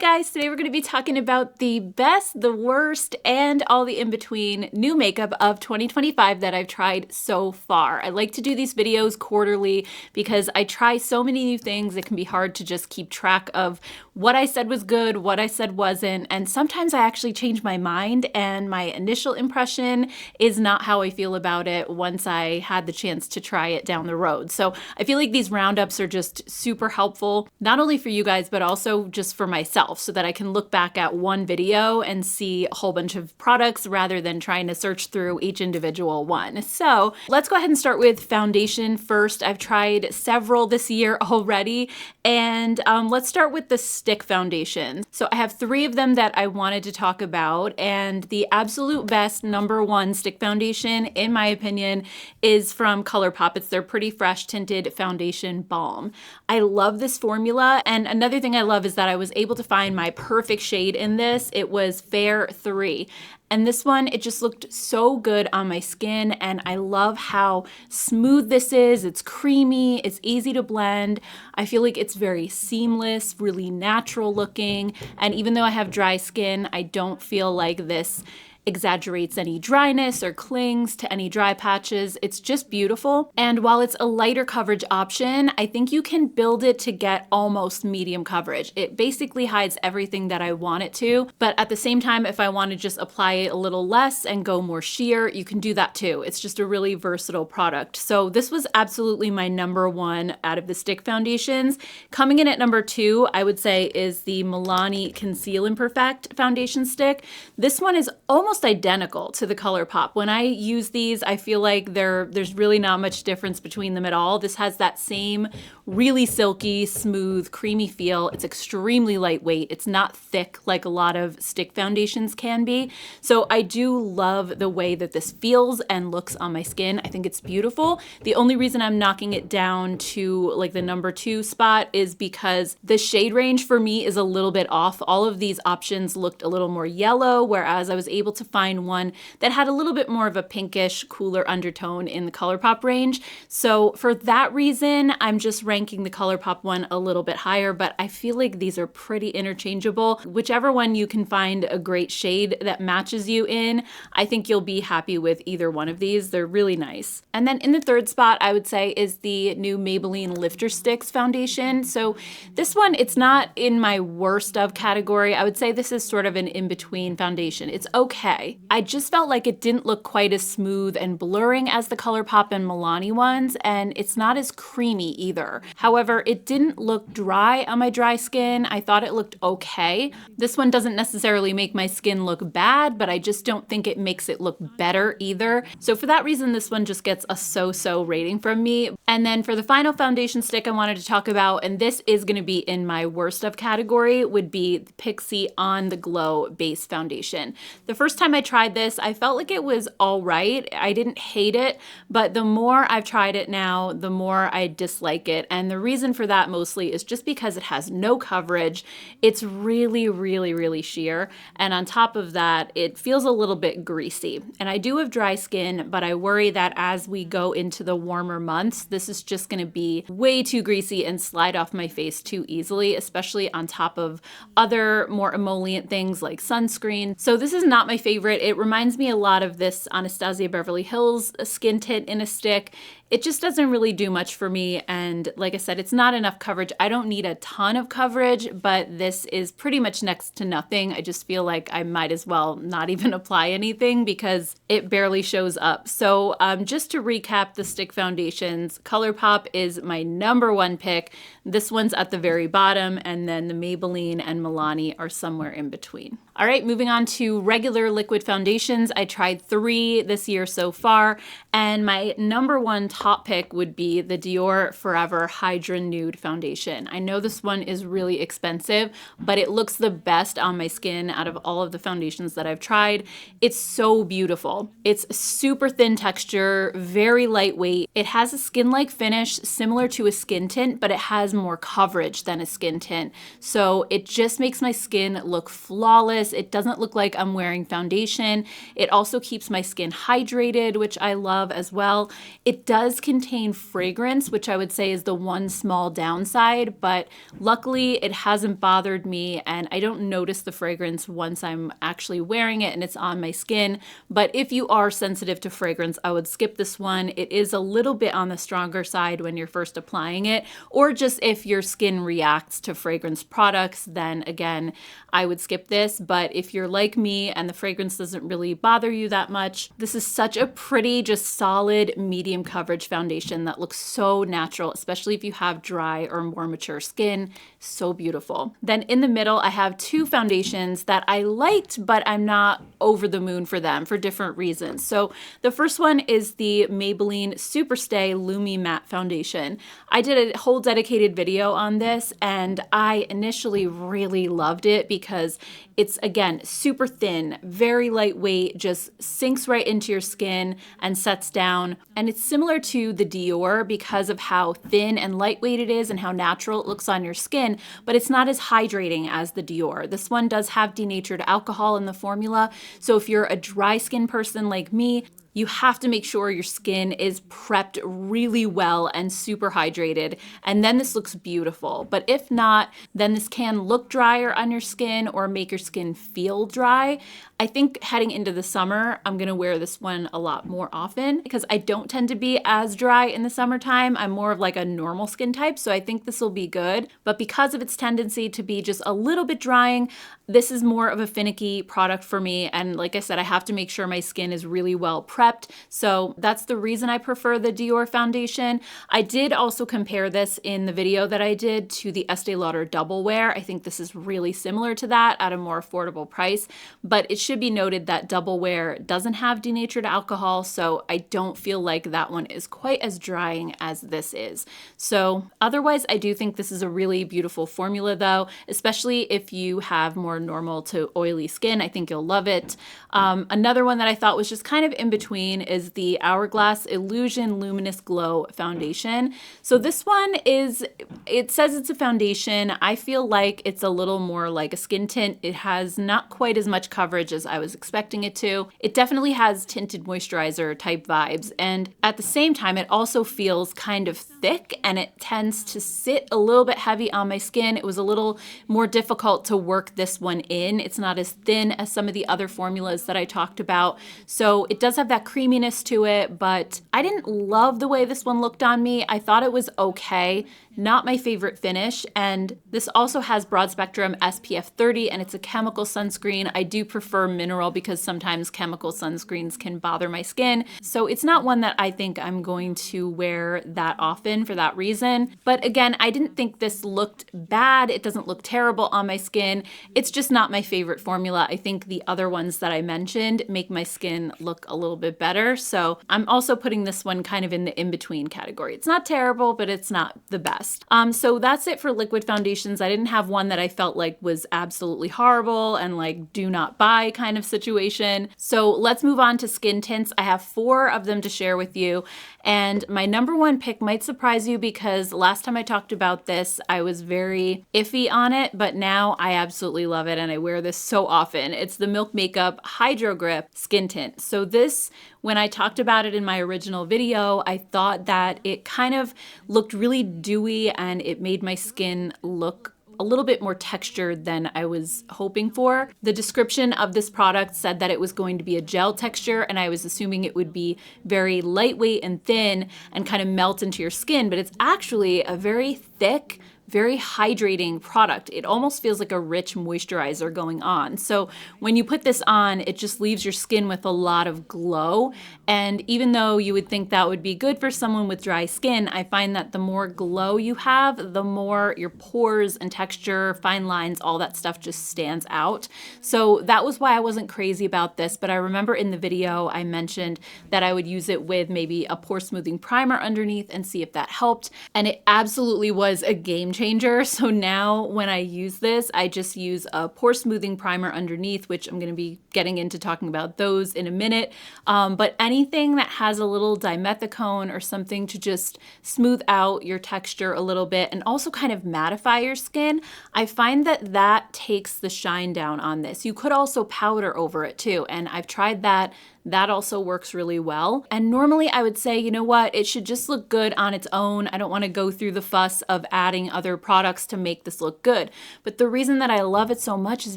guys, today we're going to be talking about the best, the worst, and all the in-between new makeup of 2025 that I've tried so far. I like to do these videos quarterly because I try so many new things. It can be hard to just keep track of what I said was good, what I said wasn't, and sometimes I actually change my mind and my initial impression is not how I feel about it once I had the chance to try it down the road. So I feel like these roundups are just super helpful, not only for you guys, but also just for myself so that I can look back at one video and see a whole bunch of products rather than trying to search through each individual one. So let's go ahead and start with foundation first. I've tried several this year already, and let's start with the stick foundation. So I have 3 of them that I wanted to talk about, and the absolute best #1 stick foundation, in my opinion, is from ColourPop. It's their Pretty Fresh Tinted Foundation Balm. I love this formula, and another thing I love is that I was able to find my perfect shade in this. It was Fair 3. And this one, it just looked so good on my skin, and I love how smooth this is. It's creamy, it's easy to blend. I feel like it's very seamless, really natural looking, and even though I have dry skin, I don't feel like this exaggerates any dryness or clings to any dry patches. It's just beautiful. And while it's a lighter coverage option, I think you can build it to get almost medium coverage. It basically hides everything that I want it to, but at the same time, if I want to just apply it a little less and go more sheer, you can do that too. It's just a really versatile product. So this was absolutely my #1 out of the stick foundations. Coming in at #2, I would say, is the Milani Conceal and Perfect foundation stick. This one is almost identical to the ColourPop. When I use these, I feel like there's really not much difference between them at all. This has that same really silky, smooth, creamy feel. It's extremely lightweight. It's not thick like a lot of stick foundations can be. So I do love the way that this feels and looks on my skin. I think it's beautiful. The only reason I'm knocking it down to like the #2 spot is because the shade range for me is a little bit off. All of these options looked a little more yellow, whereas I was able to find one that had a little bit more of a pinkish, cooler undertone in the ColourPop range. So for that reason, I'm just ranking the ColourPop one a little bit higher, but I feel like these are pretty interchangeable. Whichever one you can find a great shade that matches you in, I think you'll be happy with either one of these. They're really nice. And then in the 3rd spot, I would say, is the new Maybelline Lifter Sticks foundation. So this one, it's not in my worst of category. I would say this is sort of an in-between foundation. It's okay. I just felt like it didn't look quite as smooth and blurring as the ColourPop and Milani ones, and it's not as creamy either. However, it didn't look dry on my dry skin. I thought it looked okay. This one doesn't necessarily make my skin look bad, but I just don't think it makes it look better either. So for that reason, this one just gets a so-so rating from me. And then for the final foundation stick I wanted to talk about, and this is going to be in my worst of category, would be the Pixi On The Glow Base Foundation. The first time I tried this, I felt like it was all right. I didn't hate it, but the more I've tried it now, the more I dislike it. And the reason for that mostly is just because it has no coverage. It's really, really, really sheer. And on top of that, it feels a little bit greasy. And I do have dry skin, but I worry that as we go into the warmer months, this is just going to be way too greasy and slide off my face too easily, especially on top of other more emollient things like sunscreen. So this is not my favorite. It reminds me a lot of this Anastasia Beverly Hills skin tint in a stick. It just doesn't really do much for me, and like I said, it's not enough coverage. I don't need a ton of coverage, but this is pretty much next to nothing. I just feel like I might as well not even apply anything because it barely shows up. So just to recap the stick foundations, ColourPop is my #1 pick. This one's at the very bottom, and then the Maybelline and Milani are somewhere in between. All right, moving on to regular liquid foundations. I tried 3 this year so far, and my #1 top pick would be the Dior Forever Hydra Nude Foundation. I know this one is really expensive, but it looks the best on my skin out of all of the foundations that I've tried. It's so beautiful. It's super thin texture, very lightweight. It has a skin-like finish similar to a skin tint, but it has more coverage than a skin tint. So it just makes my skin look flawless. this. It doesn't look like I'm wearing foundation. It also keeps my skin hydrated, which I love as well. It does contain fragrance, which I would say is the one small downside, but luckily it hasn't bothered me and I don't notice the fragrance once I'm actually wearing it and it's on my skin. But if you are sensitive to fragrance, I would skip this one. It is a little bit on the stronger side when you're first applying it, or just if your skin reacts to fragrance products, then again, I would skip this. But if you're like me and the fragrance doesn't really bother you that much, this is such a pretty, just solid medium coverage foundation that looks so natural, especially if you have dry or more mature skin. So beautiful. Then in the middle, I have two foundations that I liked, but I'm not over the moon for them for different reasons. So the first one is the Maybelline Superstay Lumi Matte Foundation. I did a whole dedicated video on this and I initially really loved it because it's, again, super thin, very lightweight, just sinks right into your skin and sets down. And it's similar to the Dior because of how thin and lightweight it is and how natural it looks on your skin, but it's not as hydrating as the Dior. This one does have denatured alcohol in the formula. So if you're a dry skin person like me, you have to make sure your skin is prepped really well and super hydrated, and then this looks beautiful. But if not, then this can look drier on your skin or make your skin feel dry. I think heading into the summer, I'm gonna wear this one a lot more often because I don't tend to be as dry in the summertime. I'm more of like a normal skin type, so I think this will be good. But because of its tendency to be just a little bit drying, this is more of a finicky product for me. And like I said, I have to make sure my skin is really well prepped. So that's the reason I prefer the Dior foundation. I did also compare this in the video that I did to the Estee Lauder Double Wear. I think this is really similar to that at a more affordable price, but it should be noted that Double Wear doesn't have denatured alcohol, so I don't feel like that one is quite as drying as this is. So otherwise, I do think this is a really beautiful formula though, especially if you have more normal to oily skin. I think you'll love it. Another one that I thought was just kind of in between is the Hourglass Illusion Luminous Glow Foundation. So this one is, it says it's a foundation. I feel like it's a little more like a skin tint. It has not quite as much coverage as I was expecting it to. It definitely has tinted moisturizer type vibes. And at the same time, it also feels kind of thick and it tends to sit a little bit heavy on my skin. It was a little more difficult to work this one in. It's not as thin as some of the other formulas that I talked about. So it does have that creaminess to it, but I didn't love the way this one looked on me. I thought it was okay. Not my favorite finish. And this also has broad spectrum SPF 30 and it's a chemical sunscreen. I do prefer mineral because sometimes chemical sunscreens can bother my skin. So it's not one that I think I'm going to wear that often for that reason. But again, I didn't think this looked bad. It doesn't look terrible on my skin. It's just not my favorite formula. I think the other ones that I mentioned make my skin look a little bit better. So I'm also putting this one kind of in the in-between category. It's not terrible, but it's not the best. So that's it for liquid foundations. I didn't have one that I felt like was absolutely horrible and like do not buy kind of situation. So let's move on to skin tints. I have 4 of them to share with you. And my number one pick might surprise you because last time I talked about this, I was very iffy on it, but now I absolutely love it and I wear this so often. It's the Milk Makeup Hydro Grip Skin Tint. So this, when I talked about it in my original video, I thought that it kind of looked really dewy and it made my skin look a little bit more textured than I was hoping for. The description of this product said that it was going to be a gel texture and I was assuming it would be very lightweight and thin and kind of melt into your skin, but it's actually a very thick, very hydrating product. It almost feels like a rich moisturizer going on. So when you put this on, it just leaves your skin with a lot of glow. And even though you would think that would be good for someone with dry skin, I find that the more glow you have, the more your pores and texture, fine lines, all that stuff just stands out. So that was why I wasn't crazy about this. But I remember in the video, I mentioned that I would use it with maybe a pore smoothing primer underneath and see if that helped. And it absolutely was a game changer changer. So now when I use this, I just use a pore smoothing primer underneath, which I'm going to be getting into talking about those in a minute. But anything that has a little dimethicone or something to just smooth out your texture a little bit and also kind of mattify your skin, I find that that takes the shine down on this. You could also powder over it too, and I've tried that. That also works really well. And normally I would say, you know what, it should just look good on its own. I don't want to go through the fuss of adding other products to make this look good. But the reason that I love it so much is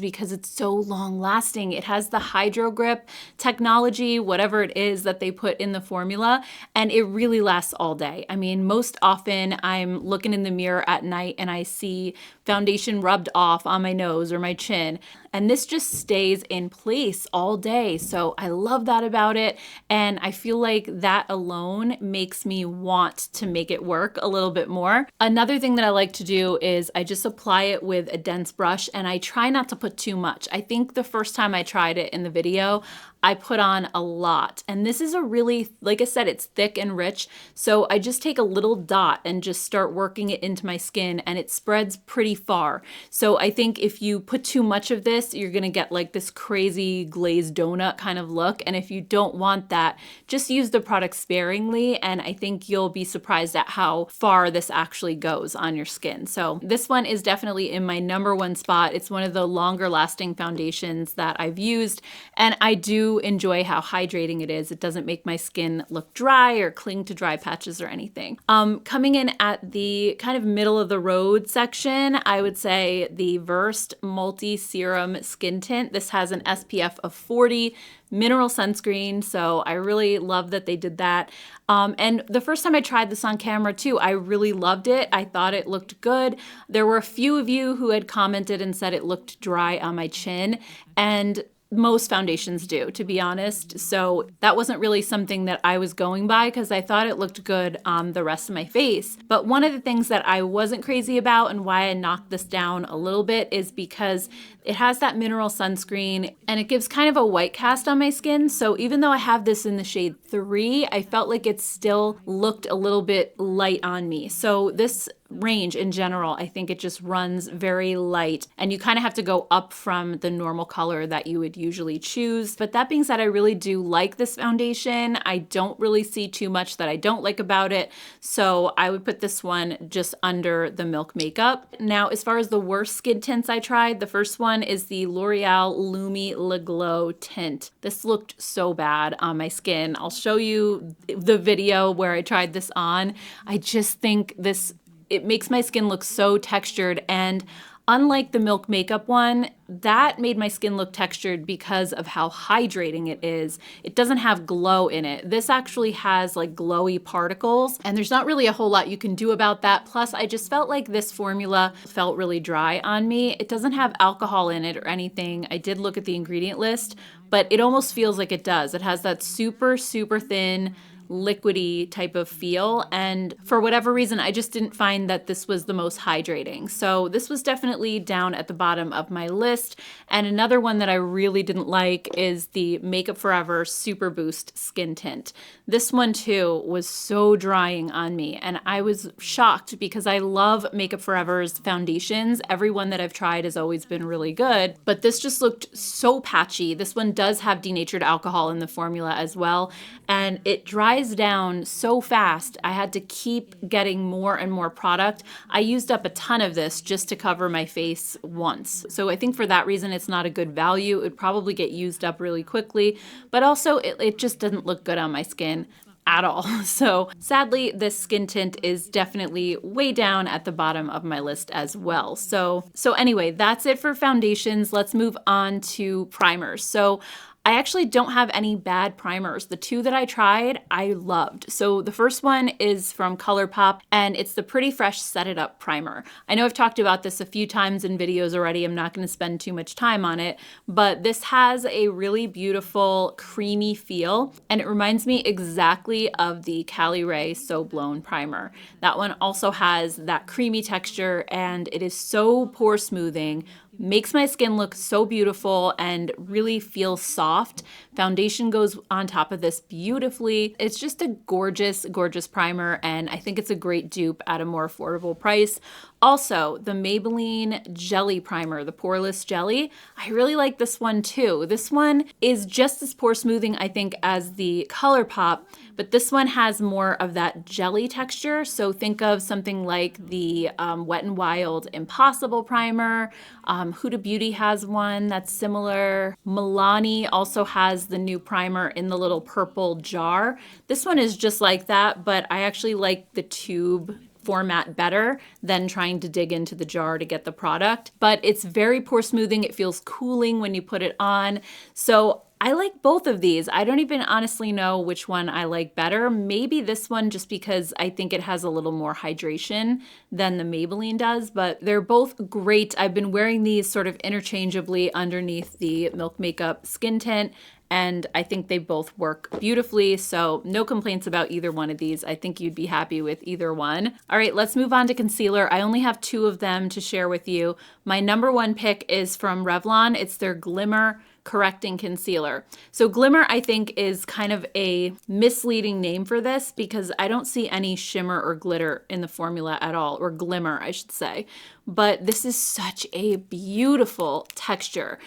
because it's so long lasting. It has the Hydro Grip technology, whatever it is that they put in the formula, and it really lasts all day. I mean, most often I'm looking in the mirror at night and I see foundation rubbed off on my nose or my chin, and this just stays in place all day. So I love that about it, and I feel like that alone makes me want to make it work a little bit more. Another thing that I like to do is I just apply it with a dense brush, and I try not to put too much. I think the first time I tried it in the video, I put on a lot, and this is a really, like I said, it's thick and rich, so I just take a little dot and just start working it into my skin, and it spreads pretty far. So I think if you put too much of this, you're gonna get like this crazy glazed donut kind of look, and if you don't want that, just use the product sparingly, and I think you'll be surprised at how far this actually goes on your skin. So this one is definitely in my #1 spot. It's one of the longer lasting foundations that I've used, and I do enjoy how hydrating it is. It doesn't make my skin look dry or cling to dry patches or anything. Coming in at the kind of middle of the road section, I would say the Versed Multi Serum Skin Tint. This has an SPF of 40, mineral sunscreen, so I really love that they did that. And the first time I tried this on camera too, I really loved it. I thought it looked good. There were a few of you who had commented and said it looked dry on my chin, and most foundations do, to be honest. So that wasn't really something that I was going by because I thought it looked good on the rest of my face. But one of the things that I wasn't crazy about and why I knocked this down a little bit is because it has that mineral sunscreen and it gives kind of a white cast on my skin. So even though I have this in the shade 3, I felt like it still looked a little bit light on me. So this range in general, I think it just runs very light, and you kind of have to go up from the normal color that you would usually choose. But that being said, I really do like this foundation. I don't really see too much that I don't like about it, so I would put this one just under the Milk Makeup. Now, as far as the worst skin tints I tried, the first one is the L'Oreal Lumi Le Glow tint. This looked so bad on my skin. I'll show you the video where I tried this on. I just think it makes my skin look so textured, and unlike the Milk Makeup one, that made my skin look textured because of how hydrating it is. It doesn't have glow in it. This actually has like glowy particles, and there's not really a whole lot you can do about that. Plus, I just felt like this formula felt really dry on me. It doesn't have alcohol in it or anything. I did look at the ingredient list, but it almost feels like it does. It has that super, super thin, liquidy type of feel, and for whatever reason I just didn't find that this was the most hydrating. So this was definitely down at the bottom of my list. And another one that I really didn't like is the Makeup Forever Super Boost Skin Tint. This one too was so drying on me, and I was shocked because I love Makeup Forever's foundations. Every one that I've tried has always been really good, but this just looked so patchy. This one does have denatured alcohol in the formula as well, and it dries down so fast. I had to keep getting more and more product. I used up a ton of this just to cover my face once. So I think for that reason, it's not a good value. It would probably get used up really quickly, but also it just doesn't look good on my skin at all. So sadly, this skin tint is definitely way down at the bottom of my list as well. So anyway, that's it for foundations. Let's move on to primers. So I actually don't have any bad primers. The two that I tried, I loved. So the first one is from ColourPop, and it's the Pretty Fresh Set It Up Primer. I know I've talked about this a few times in videos already. I'm not going to spend too much time on it, but this has a really beautiful creamy feel, and it reminds me exactly of the Cali Ray So Blown Primer. That one also has that creamy texture, and it is so pore smoothing, makes my skin look so beautiful and really feels soft. Foundation goes on top of this beautifully. It's just a gorgeous, gorgeous primer, and I think it's a great dupe at a more affordable price. Also, the Maybelline Jelly Primer, the Poreless Jelly, I really like this one too. This one is just as pore smoothing, I think, as the ColourPop, but this one has more of that jelly texture. So think of something like the Wet n Wild Impossible Primer. Huda Beauty has one that's similar. Milani also has the new primer in the little purple jar. This one is just like that, but I actually like the tube format better than trying to dig into the jar to get the product. But it's very pore smoothing. It feels cooling when you put it on. So I like both of these. I don't even honestly know which one I like better. Maybe this one just because I think it has a little more hydration than the Maybelline does, but they're both great. I've been wearing these sort of interchangeably underneath the Milk Makeup skin tint, and I think they both work beautifully, so no complaints about either one of these. I think you'd be happy with either one. All right, let's move on to concealer. I only have 2 of them to share with you. My number 1 pick is from Revlon. It's their Glimmer Correcting Concealer. So Glimmer, I think, is kind of a misleading name for this because I don't see any shimmer or glitter in the formula at all, or glimmer, I should say. But this is such a beautiful texture.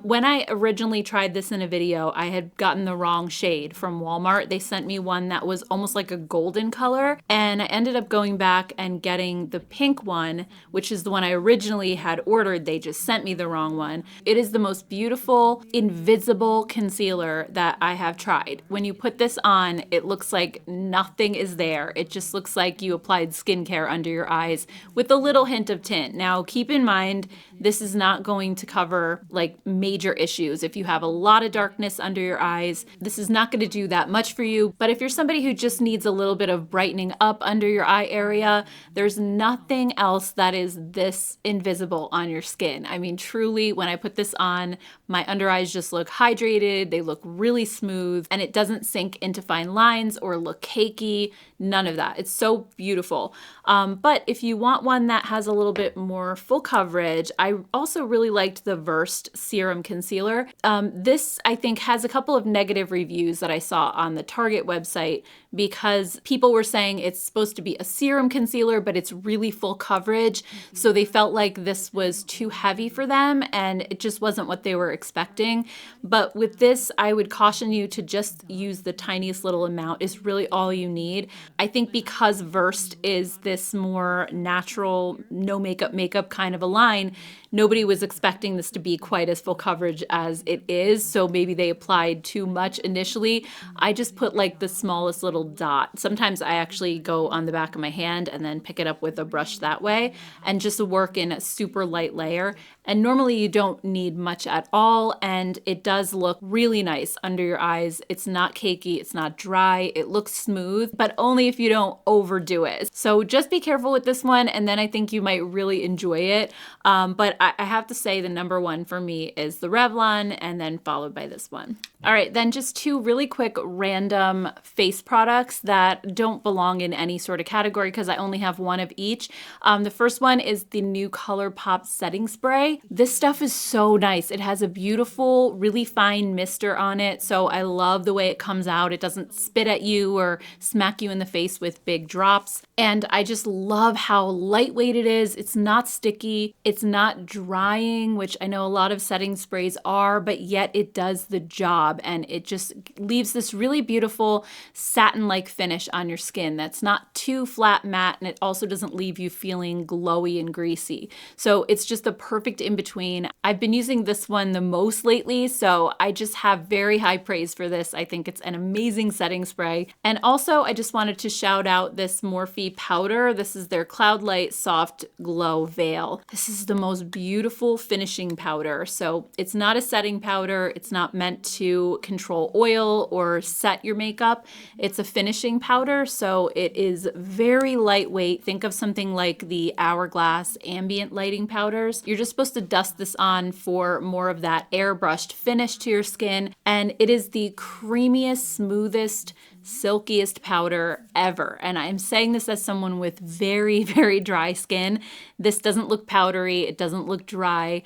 When I originally tried this in a video, I had gotten the wrong shade from Walmart. They sent me one that was almost like a golden color, and I ended up going back and getting the pink one, which is the one I originally had ordered. They just sent me the wrong one. It is the most beautiful, invisible concealer that I have tried. When you put this on, it looks like nothing is there. It just looks like you applied skincare under your eyes with a little hint of tint. Now, keep in mind, this is not going to cover like major issues. If you have a lot of darkness under your eyes, this is not going to do that much for you. But if you're somebody who just needs a little bit of brightening up under your eye area, there's nothing else that is this invisible on your skin. I mean, truly, when I put this on, my under eyes just look hydrated, they look really smooth, and it doesn't sink into fine lines or look cakey, none of that. It's so beautiful. But if you want one that has a little bit more full coverage, I also really liked the Versed Serum Concealer. This, I think, has a couple of negative reviews that I saw on the Target website because people were saying it's supposed to be a serum concealer, but it's really full coverage. So they felt like this was too heavy for them and it just wasn't what they were expecting. But with this, I would caution you to just use the tiniest little amount is really all you need. I think because Versed is this more natural, no makeup kind of a line, nobody was expecting this to be quite as full coverage as it is. So maybe they applied too much initially. I just put like the smallest little dot. Sometimes I actually go on the back of my hand and then pick it up with a brush that way and just work in a super light layer. And normally you don't need much at all. And it does look really nice under your eyes. It's not cakey. It's not dry. It looks smooth, but only if you don't overdo it. So just be careful with this one. And then I think you might really enjoy it. But I have to say the number 1 for me is the Revlon and then followed by this one. All right, then just 2 really quick random face products that don't belong in any sort of category because I only have 1 of each. The first one is the new ColourPop setting spray. This stuff is so nice. It has a beautiful, really fine mister on it. So I love the way it comes out. It doesn't spit at you or smack you in the face with big drops. And I just love how lightweight it is. It's not sticky. It's not drying, which I know a lot of setting sprays are, but yet it does the job. And it just leaves this really beautiful satin-like finish on your skin that's not too flat matte, and it also doesn't leave you feeling glowy and greasy. So it's just the perfect in-between. I've been using this one the most lately, so I just have very high praise for this. I think it's an amazing setting spray. And also, I just wanted to shout out this Morphe powder. This is their Cloudlight Soft Glow Veil. This is the most beautiful finishing powder. So it's not a setting powder. It's not meant to control oil or set your makeup. It's a finishing powder, so it is very lightweight. Think of something like the Hourglass ambient lighting powders. You're just supposed to dust this on for more of that airbrushed finish to your skin, and it is the creamiest, smoothest, silkiest powder ever. And I'm saying this as someone with very, very dry skin. This doesn't look powdery. It doesn't look dry.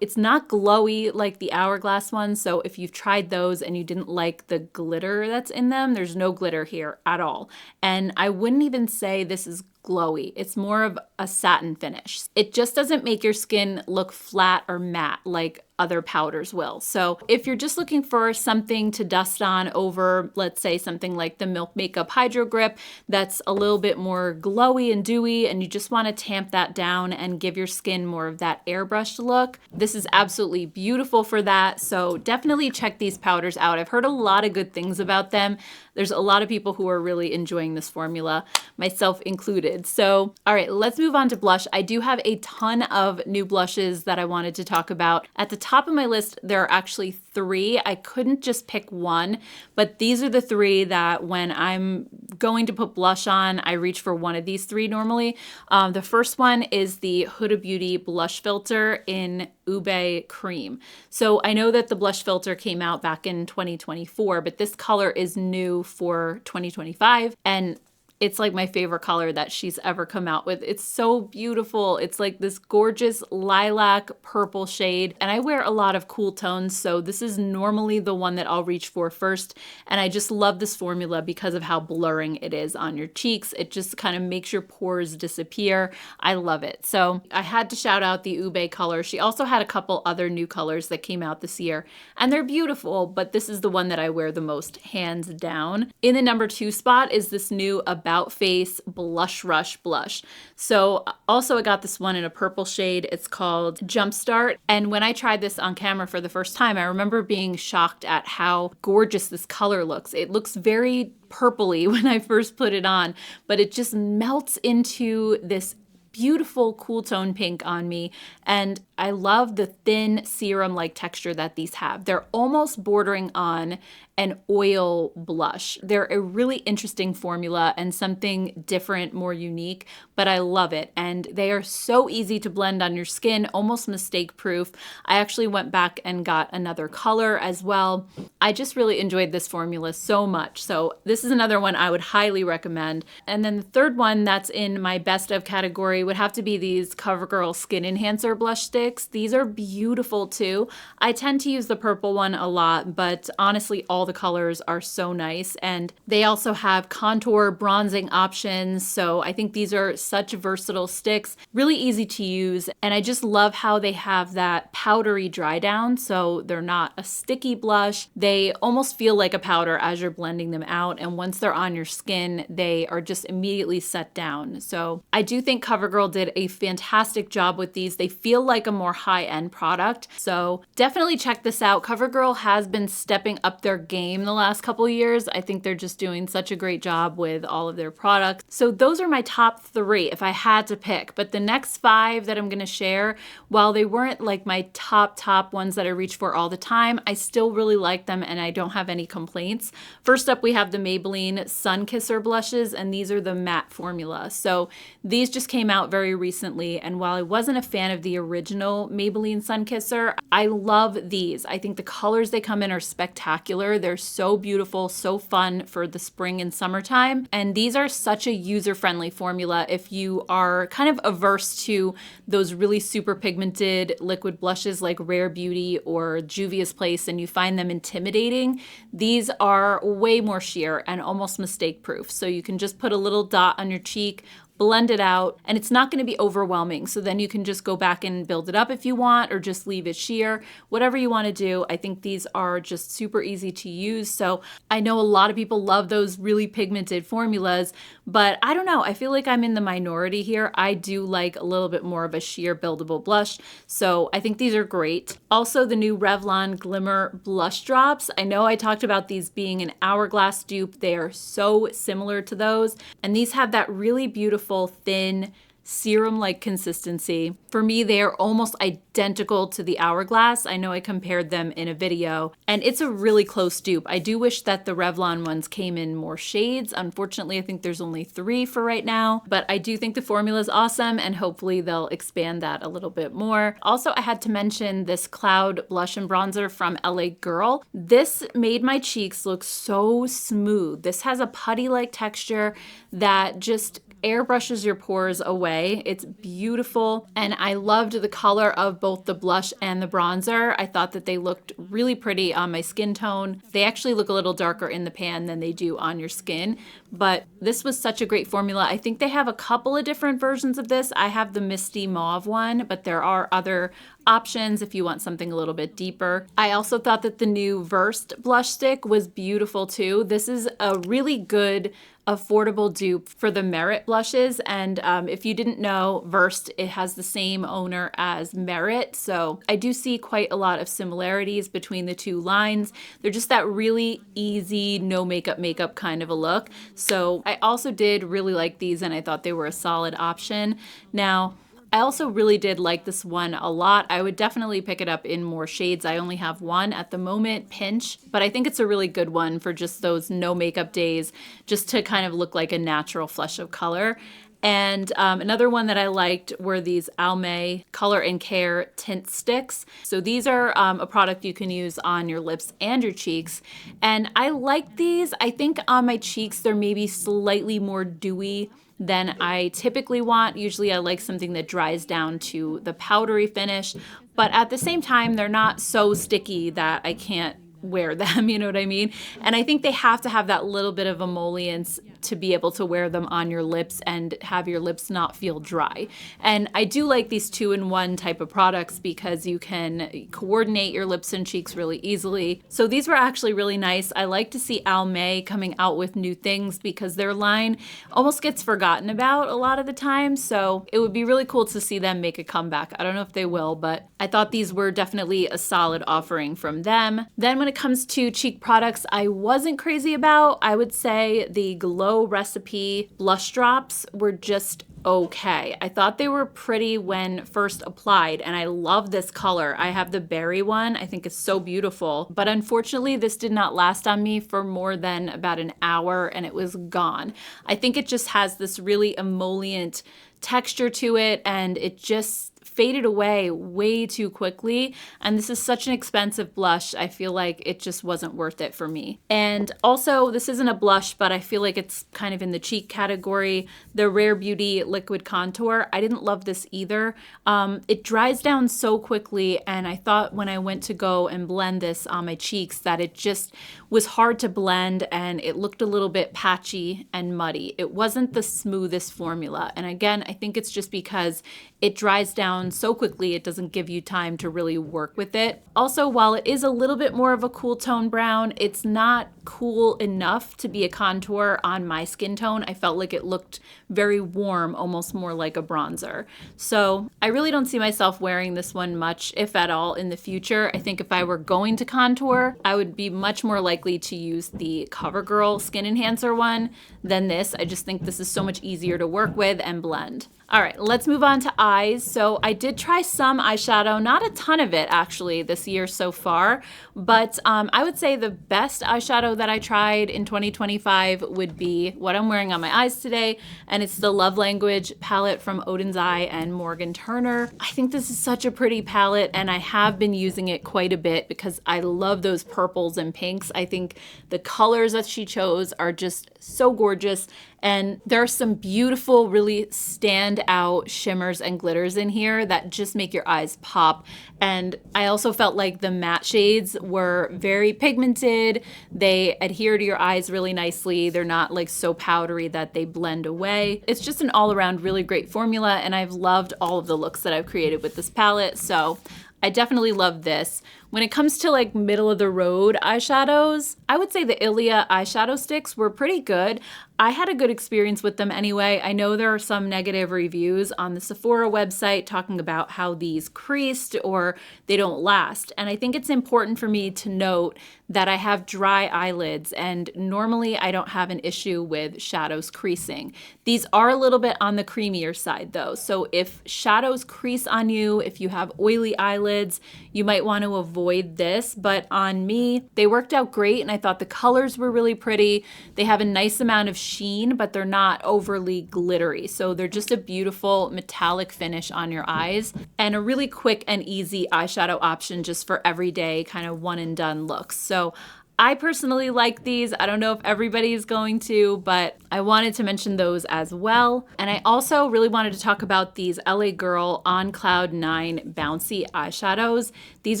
It's not glowy like the Hourglass one. So if you've tried those and you didn't like the glitter that's in them, there's no glitter here at all. And I wouldn't even say this is glowy. It's more of a satin finish. It just doesn't make your skin look flat or matte like other powders will. So if you're just looking for something to dust on over, let's say something like the Milk Makeup Hydro Grip that's a little bit more glowy and dewy, and you just want to tamp that down and give your skin more of that airbrushed look, this is absolutely beautiful for that. So definitely check these powders out. I've heard a lot of good things about them. There's a lot of people who are really enjoying this formula, myself included. So, all right, let's move on to blush. I do have a ton of new blushes that I wanted to talk about. At the top of my list, there are actually 3. I couldn't just pick one, but these are the 3 that when I'm going to put blush on, I reach for one of these 3 normally. The first one is the Huda Beauty Blush Filter in Ube Cream. So I know that the blush filter came out back in 2024, but this color is new for 2025. And it's like my favorite color that she's ever come out with. It's so beautiful. It's like this gorgeous lilac purple shade. And I wear a lot of cool tones, so this is normally the one that I'll reach for first. And I just love this formula because of how blurring it is on your cheeks. It just kind of makes your pores disappear. I love it. So I had to shout out the Ube color. She also had a couple other new colors that came out this year, and they're beautiful, but this is the one that I wear the most, hands down. In the number 2 spot is this new About Face Blush Rush blush. So also I got this one in a purple shade. It's called Jumpstart. And when I tried this on camera for the first time, I remember being shocked at how gorgeous this color looks. It looks very purpley when I first put it on, but it just melts into this beautiful cool tone pink on me. And I love the thin serum-like texture that these have. They're almost bordering on an oil blush. They're a really interesting formula and something different, more unique, but I love it. And they are so easy to blend on your skin, almost mistake proof. I actually went back and got another color as well. I just really enjoyed this formula so much. So this is another one I would highly recommend. And then the third one that's in my best of category would have to be these CoverGirl Skin Enhancer blush sticks. These are beautiful too. I tend to use the purple one a lot, but honestly, all the colors are so nice. And they also have contour bronzing options. So I think these are such versatile sticks, really easy to use. And I just love how they have that powdery dry down. So they're not a sticky blush. They almost feel like a powder as you're blending them out. And once they're on your skin, they are just immediately set down. So I do think CoverGirl did a fantastic job with these. They feel like a more high-end product. So definitely check this out. CoverGirl has been stepping up their game the last couple years. I think they're just doing such a great job with all of their products. So those are my top 3 if I had to pick. But the next 5 that I'm going to share, while they weren't like my top ones that I reach for all the time, I still really like them and I don't have any complaints. First up, we have the Maybelline Sun Kisser blushes, and these are the matte formula. So these just came out very recently, and while I wasn't a fan of the original Maybelline Sun Kisser, I love these. I think the colors they come in are spectacular. They're so beautiful, so fun for the spring and summertime. And these are such a user-friendly formula if you are kind of averse to those really super pigmented liquid blushes like Rare Beauty or Juvia's Place and you find them intimidating. These are way more sheer and almost mistake-proof. So you can just put a little dot on your cheek, blend it out, and it's not going to be overwhelming. So then you can just go back and build it up if you want, or just leave it sheer, whatever you want to do. I think these are just super easy to use. So I know a lot of people love those really pigmented formulas, but I don't know. I feel like I'm in the minority here. I do like a little bit more of a sheer buildable blush. So I think these are great. Also, the new Revlon Glimmer Blush Drops. I know I talked about these being an Hourglass dupe. They are so similar to those. And these have that really beautiful thin serum-like consistency. For me, they are almost identical to the Hourglass. I know I compared them in a video, and it's a really close dupe. I do wish that the Revlon ones came in more shades. Unfortunately, I think there's only 3 for right now, but I do think the formula is awesome, and hopefully they'll expand that a little bit more. Also, I had to mention this Cloud Blush and Bronzer from LA Girl. This made my cheeks look so smooth. This has a putty-like texture that just airbrushes your pores away. It's beautiful, and I loved the color of both the blush and the bronzer. I thought that they looked really pretty on my skin tone. They actually look a little darker in the pan than they do on your skin, but this was such a great formula. I think they have a couple of different versions of this. I have the Misty Mauve one, but there are other options if you want something a little bit deeper. I also thought that the new Versed blush stick was beautiful too. This is a really good affordable dupe for the Merit blushes, and if you didn't know, Versed, it has the same owner as Merit, so I do see quite a lot of similarities between the two lines. They're just that really easy, no makeup kind of a look. So I also did really like these, and I thought they were a solid option. Now, I also really did like this one a lot. I would definitely pick it up in more shades. I only have one at the moment, Pinch, but I think it's a really good one for just those no makeup days, just to kind of look like a natural flush of color. And another one that I liked were these Almay Color and Care Tint Sticks. So these are a product you can use on your lips and your cheeks. And I like these. I think on my cheeks, they're maybe slightly more dewy than I typically want. Usually I like something that dries down to the powdery finish, but at the same time, they're not so sticky that I can't wear them, you know what I mean? And I think they have to have that little bit of emollients to be able to wear them on your lips and have your lips not feel dry. And I do like these 2-in-1 type of products because you can coordinate your lips and cheeks really easily. So these were actually really nice. I like to see Almay coming out with new things because their line almost gets forgotten about a lot of the time. So it would be really cool to see them make a comeback. I don't know if they will, but I thought these were definitely a solid offering from them. Then when it comes to cheek products I wasn't crazy about, I would say the Glow Recipe blush drops were just okay. I thought they were pretty when first applied, and I love this color. I have the berry one. I think it's so beautiful, but unfortunately this did not last on me for more than about an hour and it was gone. I think it just has this really emollient texture to it, and it just faded away way too quickly. And this is such an expensive blush. I feel like it just wasn't worth it for me. And also, this isn't a blush, but I feel like it's kind of in the cheek category. The Rare Beauty Liquid Contour. I didn't love this either. It dries down so quickly, and I thought when I went to go and blend this on my cheeks that it just was hard to blend, and it looked a little bit patchy and muddy. It wasn't the smoothest formula. And again, I think it's just because it dries down so quickly, it doesn't give you time to really work with it. Also, while it is a little bit more of a cool tone brown, it's not cool enough to be a contour on my skin tone. I felt like it looked very warm, almost more like a bronzer. So I really don't see myself wearing this one much, if at all, in the future. I think if I were going to contour, I would be much more likely to use the CoverGirl Skin Enhancer one than this. I just think this is so much easier to work with and blend. All right, let's move on to eyes. So I did try some eyeshadow, not a ton of it actually this year so far, but I would say the best eyeshadow that I tried in 2025 would be what I'm wearing on my eyes today, and it's the Love Language palette from Odin's Eye and Morgan Turner. I think this is such a pretty palette, and I have been using it quite a bit because I love those purples and pinks. I think the colors that she chose are just so gorgeous. And there are some beautiful, really stand out shimmers and glitters in here that just make your eyes pop. And I also felt like the matte shades were very pigmented. They adhere to your eyes really nicely. They're not like so powdery that they blend away. It's just an all around really great formula, and I've loved all of the looks that I've created with this palette. So I definitely love this. When it comes to like middle of the road eyeshadows, I would say the Ilia eyeshadow sticks were pretty good. I had a good experience with them anyway. I know there are some negative reviews on the Sephora website talking about how these creased or they don't last. And I think it's important for me to note that I have dry eyelids and normally I don't have an issue with shadows creasing. These are a little bit on the creamier side though. So if shadows crease on you, if you have oily eyelids, you might want to avoid this. But on me, they worked out great and I thought the colors were really pretty. They have a nice amount of sheen, but they're not overly glittery. So they're just a beautiful metallic finish on your eyes and a really quick and easy eyeshadow option just for everyday kind of one and done looks. So I personally like these. I don't know if everybody is going to, but I wanted to mention those as well. And I also really wanted to talk about these LA Girl On Cloud 9 bouncy eyeshadows. These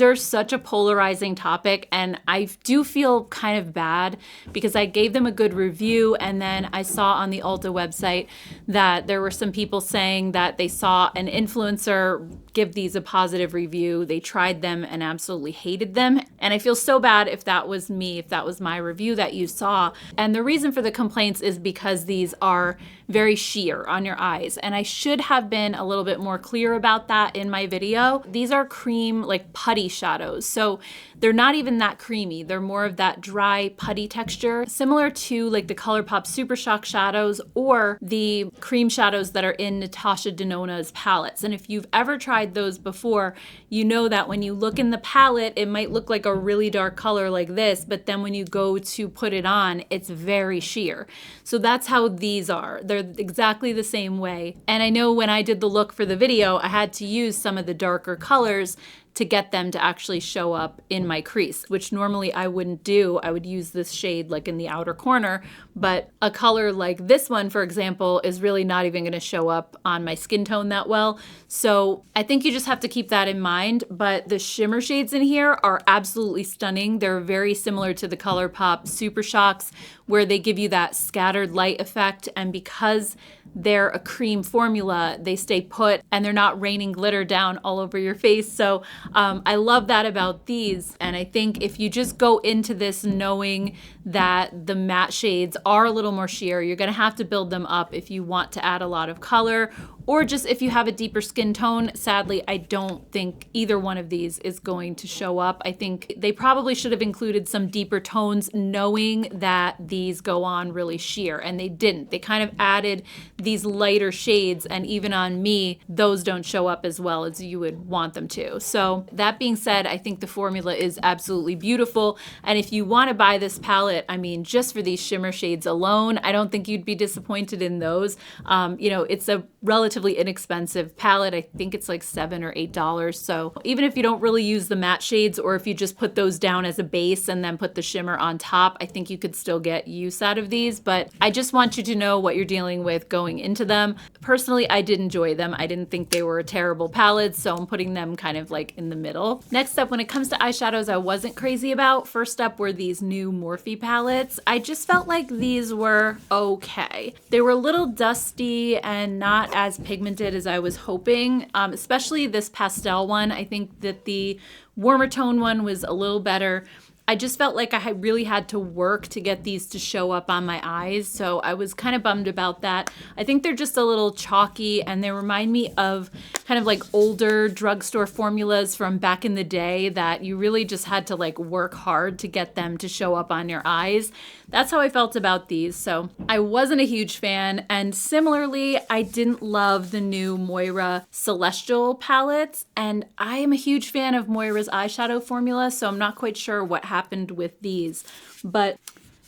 are such a polarizing topic and I do feel kind of bad because I gave them a good review and then I saw on the Ulta website that there were some people saying that they saw an influencer give these a positive review. They tried them and absolutely hated them. And I feel so bad if that was me, if that was my review that you saw. And the reason for the complaints is because these are very sheer on your eyes. And I should have been a little bit more clear about that in my video. These are cream, like putty shadows. So they're not even that creamy. They're more of that dry putty texture, similar to like the ColourPop Super Shock shadows or the cream shadows that are in Natasha Denona's palettes. And if you've ever tried those before, you know that when you look in the palette, it might look like a really dark color like this, but then when you go to put it on, it's very sheer. So that's how these are. They're exactly the same way. And I know when I did the look for the video, I had to use some of the darker colors to get them to actually show up in my crease, which normally I wouldn't do. I would use this shade like in the outer corner, but a color like this one, for example, is really not even gonna show up on my skin tone that well. So I think you just have to keep that in mind, but the shimmer shades in here are absolutely stunning. They're very similar to the ColourPop Super Shocks, where they give you that scattered light effect, and because they're a cream formula, they stay put and they're not raining glitter down all over your face. So I love that about these. And I think if you just go into this knowing that the matte shades are a little more sheer, you're gonna have to build them up if you want to add a lot of color, or just if you have a deeper skin tone. Sadly, I don't think either one of these is going to show up. I think they probably should have included some deeper tones knowing that these go on really sheer, and they didn't. They kind of added these lighter shades, and even on me, those don't show up as well as you would want them to. So that being said, I think the formula is absolutely beautiful, and if you want to buy this palette, I mean, just for these shimmer shades alone, I don't think you'd be disappointed in those. You know, it's a relatively inexpensive palette. I think it's like $7 or $8. So even if you don't really use the matte shades, or if you just put those down as a base and then put the shimmer on top, I think you could still get use out of these. But I just want you to know what you're dealing with going into them. Personally, I did enjoy them. I didn't think they were a terrible palette, so I'm putting them kind of like in the middle. Next up, when it comes to eyeshadows, I wasn't crazy about. First up were these new Morphe palettes. I just felt like these were okay. They were a little dusty and not as pigmented as I was hoping, especially this pastel one. I think that the warmer tone one was a little better. I just felt like I really had to work to get these to show up on my eyes, so I was kind of bummed about that. I think they're just a little chalky, and they remind me of kind of like older drugstore formulas from back in the day that you really just had to like work hard to get them to show up on your eyes. That's how I felt about these, so I wasn't a huge fan. And similarly, I didn't love the new Moira Celestial palettes, and I am a huge fan of Moira's eyeshadow formula, so I'm not quite sure what happened with these, but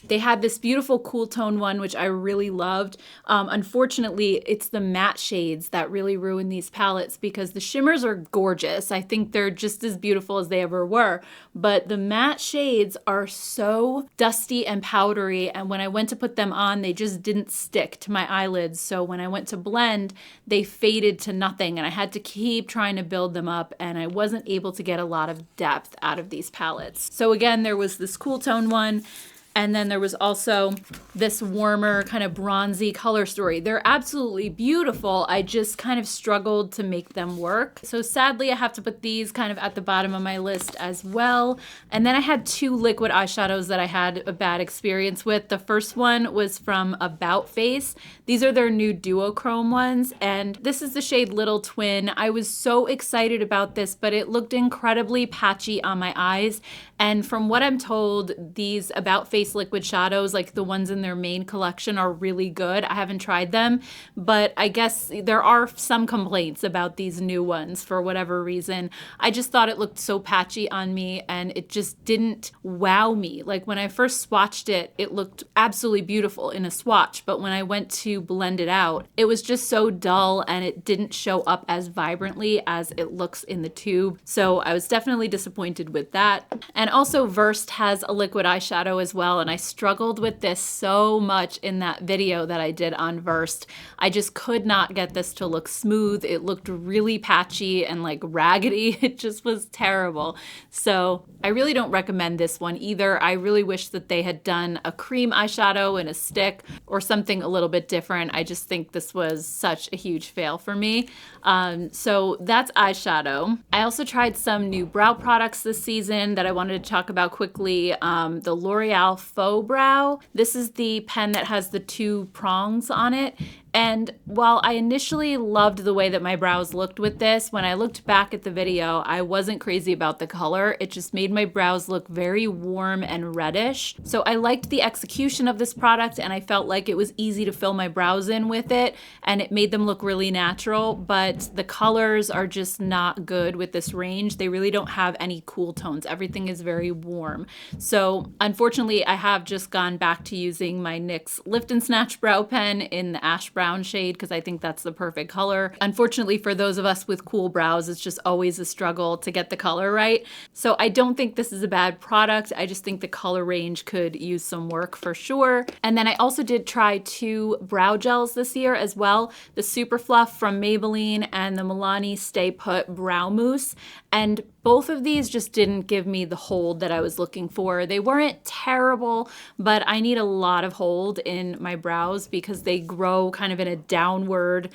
they had this beautiful cool tone one, which I really loved. Unfortunately, it's the matte shades that really ruin these palettes because the shimmers are gorgeous. I think they're just as beautiful as they ever were, but the matte shades are so dusty and powdery, and when I went to put them on, they just didn't stick to my eyelids. So when I went to blend, they faded to nothing, and I had to keep trying to build them up, and I wasn't able to get a lot of depth out of these palettes. So again, there was this cool tone one, And then there was also this warmer kind of bronzy color story. They're absolutely beautiful. I just kind of struggled to make them work. So sadly, I have to put these kind of at the bottom of my list as well. And then I had two liquid eyeshadows that I had a bad experience with. The first one was from About Face. These are their new duochrome ones. And this is the shade Little Twin. I was so excited about this, but it looked incredibly patchy on my eyes. And from what I'm told, these About Face liquid shadows, like the ones in their main collection, are really good. I haven't tried them, but I guess there are some complaints about these new ones for whatever reason. I just thought it looked so patchy on me and it just didn't wow me. Like when I first swatched it, it looked absolutely beautiful in a swatch, but when I went to blend it out, it was just so dull and it didn't show up as vibrantly as it looks in the tube. So I was definitely disappointed with that. And also Versed has a liquid eyeshadow as well, and I struggled with this so much in that video that I did on Versed. I just could not get this to look smooth. It looked really patchy and like raggedy. It just was terrible. So I really don't recommend this one either. I really wish that they had done a cream eyeshadow in a stick or something a little bit different. I just think this was such a huge fail for me. So that's eyeshadow. I also tried some new brow products this season that I wanted to talk about quickly. The L'Oreal Faux Brow. This is the pen that has the two prongs on it. And while I initially loved the way that my brows looked with this, when I looked back at the video, I wasn't crazy about the color. It just made my brows look very warm and reddish. So I liked the execution of this product and I felt like it was easy to fill my brows in with it and it made them look really natural, but the colors are just not good with this range. They really don't have any cool tones. Everything is very warm. So unfortunately, I have just gone back to using my NYX Lift and Snatch brow pen in the ash brown shade because I think that's the perfect color. Unfortunately, for those of us with cool brows, it's just always a struggle to get the color right. So I don't think this is a bad product. I just think the color range could use some work for sure. And then I also did try two brow gels this year as well, the Super Fluff from Maybelline and the Milani Stay Put Brow Mousse. And both of these just didn't give me the hold that I was looking for. They weren't terrible, but I need a lot of hold in my brows because they grow kind of in a downward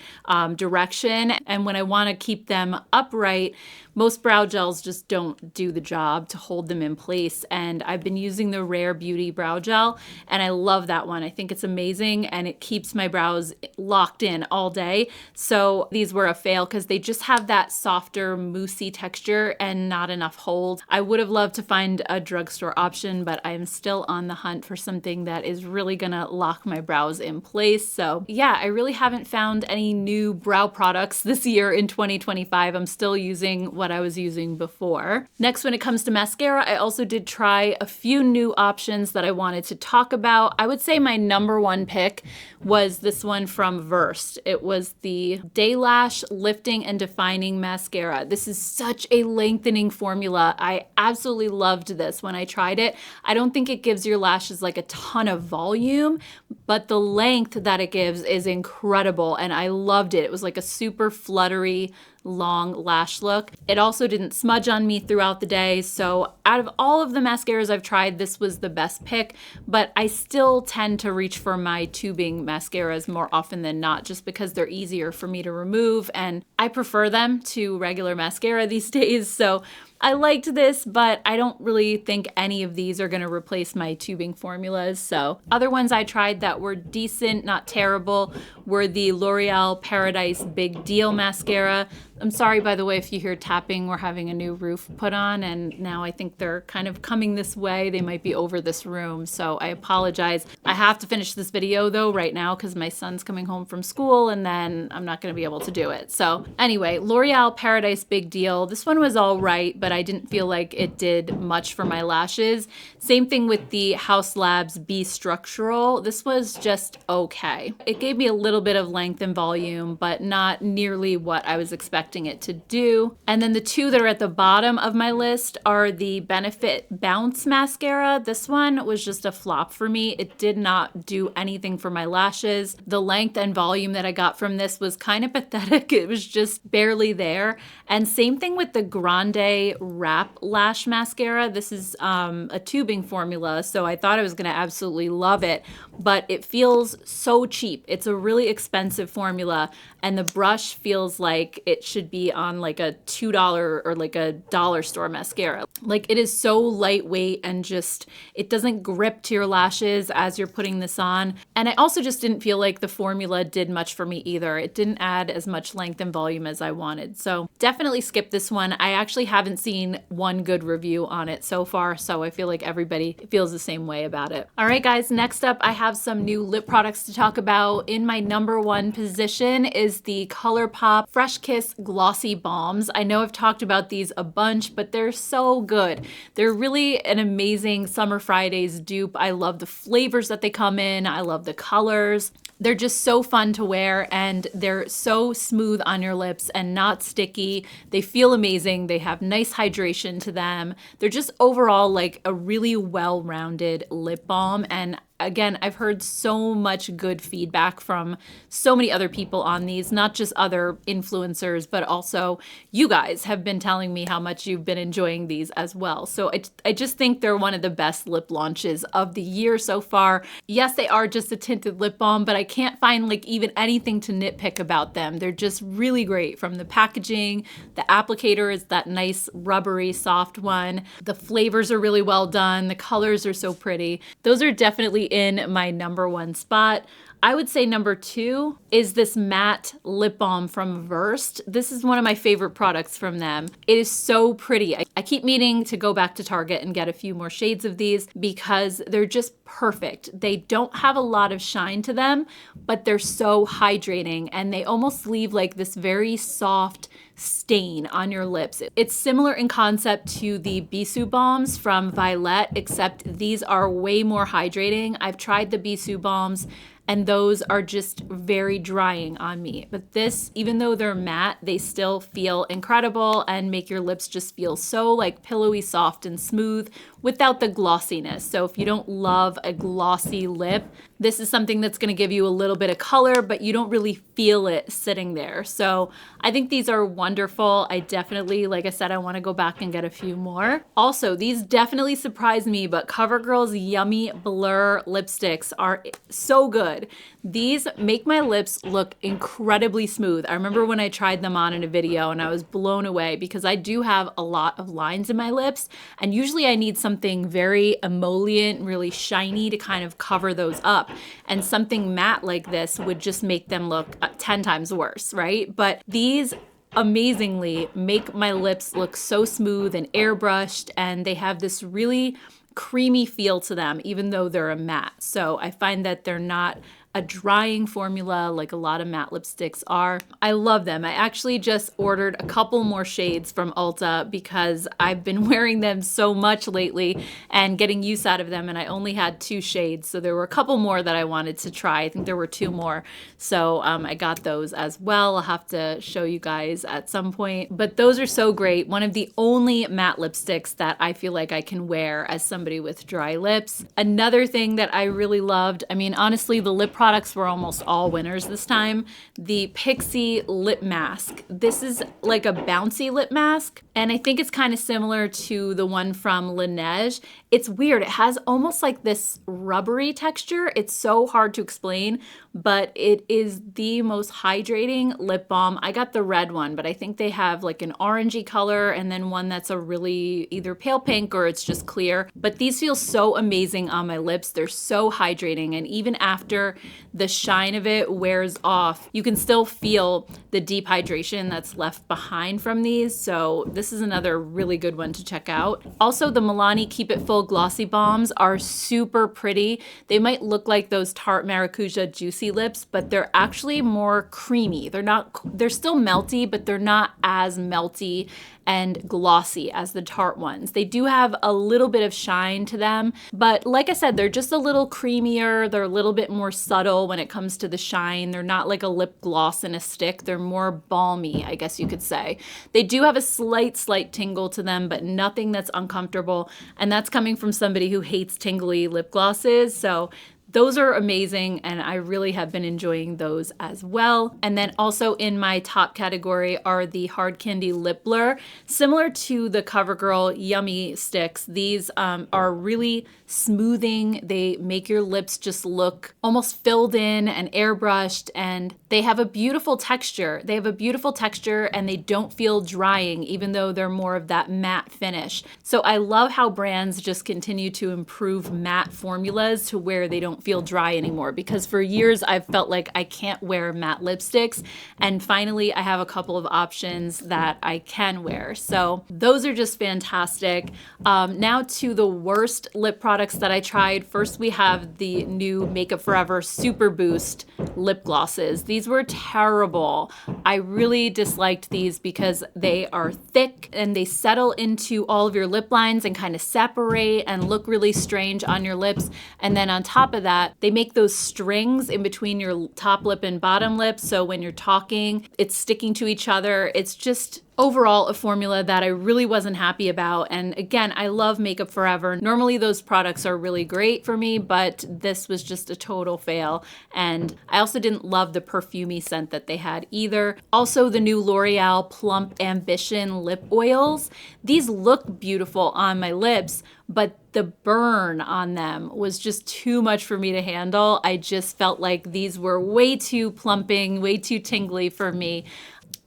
direction. And when I want to keep them upright, most brow gels just don't do the job to hold them in place. And I've been using the Rare Beauty brow gel and I love that one. I think it's amazing and it keeps my brows locked in all day. So these were a fail because they just have that softer, moussey texture and not enough hold. I would have loved to find a drugstore option, but I'm still on the hunt for something that is really gonna lock my brows in place. So yeah, I really haven't found any new brow products this year in 2025. I'm still using what I was using before. Next, when it comes to mascara, I also did try a few new options that I wanted to talk about. I would say my number one pick was this one from Versed. It was the Day Lash Lifting and Defining Mascara. This is such a lengthening formula. I absolutely loved this when I tried it. I don't think it gives your lashes like a ton of volume, but the length that it gives is incredible and I loved it. It was like a super fluttery, long lash look. It also didn't smudge on me throughout the day. So out of all of the mascaras I've tried, this was the best pick, but I still tend to reach for my tubing mascaras more often than not, just because they're easier for me to remove and I prefer them to regular mascara these days. So I liked this, but I don't really think any of these are going to replace my tubing formulas. So other ones I tried that were decent, not terrible, were the L'Oreal Paradise Big Deal Mascara. I'm sorry, by the way, if you hear tapping, we're having a new roof put on and now I think they're kind of coming this way. They might be over this room, so I apologize. I have to finish this video though right now because my son's coming home from school and then I'm not going to be able to do it. So anyway, L'Oreal Paradise Big Deal. This one was all right, but I didn't feel like it did much for my lashes. Same thing with the Haus Labs Be Structural. This was just okay. It gave me a little bit of length and volume, but not nearly what I was expecting expecting it to do. And then the two that are at the bottom of my list are the Benefit Bounce Mascara. This one was just a flop for me. It did not do anything for my lashes. The length and volume that I got from this was kind of pathetic. It was just barely there. And same thing with the Grande Wrap Lash Mascara. This is a tubing formula, so I thought I was going to absolutely love it, but it feels so cheap. It's a really expensive formula, and the brush feels like it should be on like a $2 or like a dollar store mascara. Like, it is so lightweight and just, it doesn't grip to your lashes as you're putting this on. And I also just didn't feel like the formula did much for me either. It didn't add as much length and volume as I wanted. So definitely skip this one. I actually haven't seen one good review on it so far, so I feel like everybody feels the same way about it. All right, guys, next up, I have some new lip products to talk about. In my number one position is the ColourPop Fresh Kiss Glossy Balms. I know I've talked about these a bunch, but they're so good. They're really an amazing Summer Fridays dupe. I love the flavors that they come in. I love the colors. They're just so fun to wear, and they're so smooth on your lips and not sticky. They feel amazing. They have nice hydration to them. They're just overall like a really well-rounded lip balm, and again, I've heard so much good feedback from so many other people on these, not just other influencers, but also you guys have been telling me how much you've been enjoying these as well. So I just think they're one of the best lip launches of the year so far. Yes, they are just a tinted lip balm, but I can't find like even anything to nitpick about them. They're just really great, from the packaging. The applicator is that nice rubbery soft one. The flavors are really well done. The colors are so pretty. Those are definitely in my number one spot. I would say number two is this matte lip balm from Versed. This is one of my favorite products from them. It is so pretty. I keep meaning to go back to Target and get a few more shades of these because they're just perfect. They don't have a lot of shine to them, but they're so hydrating, and they almost leave like this very soft stain on your lips. It's similar in concept to the Bisou balms from Violet, except these are way more hydrating. I've tried the Bisou balms, and those are just very drying on me. But this, even though they're matte, they still feel incredible and make your lips just feel so like pillowy soft and smooth without the glossiness. So if you don't love a glossy lip, this is something that's gonna give you a little bit of color, but you don't really feel it sitting there. So I think these are wonderful. I definitely, like I said, I wanna go back and get a few more. Also, these definitely surprised me, but CoverGirl's Yummy Blur lipsticks are so good. These make my lips look incredibly smooth. I remember when I tried them on in a video and I was blown away because I do have a lot of lines in my lips, and usually I need something very emollient, really shiny to kind of cover those up. And something matte like this would just make them look 10 times worse, right? But these amazingly make my lips look so smooth and airbrushed, and they have this really creamy feel to them, even though they're a matte. So I find that they're not a drying formula like a lot of matte lipsticks are. I love them. I actually just ordered a couple more shades from Ulta because I've been wearing them so much lately and getting use out of them, and I only had 2 shades. So there were a couple more that I wanted to try. I think there were 2 more. So I got those as well. I'll have to show you guys at some point. But those are so great. One of the only matte lipsticks that I feel like I can wear as somebody with dry lips. Another thing that I really loved, I mean, honestly, the lip products were almost all winners this time. The Pixie Lip Mask. This is like a bouncy lip mask, and I think it's kind of similar to the one from Laneige. It's weird. It has almost like this rubbery texture. It's so hard to explain, but it is the most hydrating lip balm. I got the red one, but I think they have like an orangey color and then one that's a really either pale pink or it's just clear. But these feel so amazing on my lips. They're so hydrating, and even after the shine of it wears off, you can still feel the deep hydration that's left behind from these. So this is another really good one to check out. Also, the Milani Keep It Full Glossy Balms are super pretty. They might look like those Tarte Maracuja Juicy Lips, but they're actually more creamy. They're still melty, but they're not as melty and glossy as the Tarte ones. They do have a little bit of shine to them, but like I said, they're just a little creamier. They're a little bit more subtle when it comes to the shine. They're not like a lip gloss in a stick. They're more balmy, I guess you could say. They do have a slight tingle to them, but nothing that's uncomfortable. And that's coming from somebody who hates tingly lip glosses. So those are amazing, and I really have been enjoying those as well. And then also in my top category are the Hard Candy Lip Blur. Similar to the CoverGirl Yummy sticks, these are really smoothing. They make your lips just look almost filled in and airbrushed, and they have a beautiful texture. They have a beautiful texture, and they don't feel drying, even though they're more of that matte finish. So I love how brands just continue to improve matte formulas to where they don't feel dry anymore, because for years I've felt like I can't wear matte lipsticks, and finally I have a couple of options that I can wear. So those are just fantastic. Now to the worst lip products that I tried. First, we have the new Makeup Forever Super Boost lip glosses. These were terrible. I really disliked these because they are thick and they settle into all of your lip lines and kind of separate and look really strange on your lips. And then on top of that, they make those strings in between your top lip and bottom lip. So when you're talking, it's sticking to each other. It's just overall a formula that I really wasn't happy about. And again, I love Makeup Forever. Normally those products are really great for me, but this was just a total fail. And I also didn't love the perfumey scent that they had either. Also, the new L'Oreal Plump Ambition lip oils. These look beautiful on my lips, but the burn on them was just too much for me to handle. I just felt like these were way too plumping, way too tingly for me.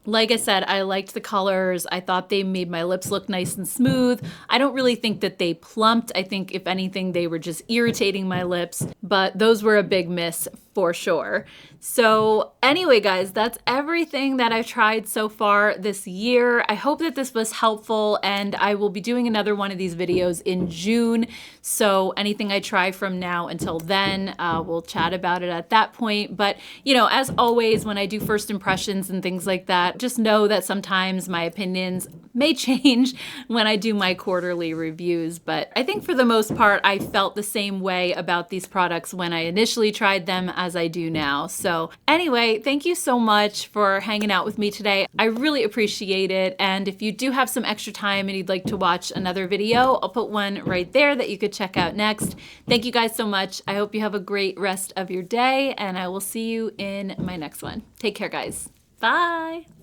Like I said, I liked the colors. I thought they made my lips look nice and smooth. I don't really think that they plumped. I think if anything, they were just irritating my lips, but those were a big miss for sure. So anyway, guys, that's everything that I've tried so far this year. I hope that this was helpful, and I will be doing another one of these videos in June. So anything I try from now until then, we'll chat about it at that point. But, you know, as always, when I do first impressions and things like that, just know that sometimes my opinions may change when I do my quarterly reviews. But I think for the most part, I felt the same way about these products when I initially tried them as I do now. So anyway, thank you so much for hanging out with me today. I really appreciate it. And if you do have some extra time and you'd like to watch another video, I'll put one right there that you could check out next. Thank you guys so much. I hope you have a great rest of your day, and I will see you in my next one. Take care, guys. Bye.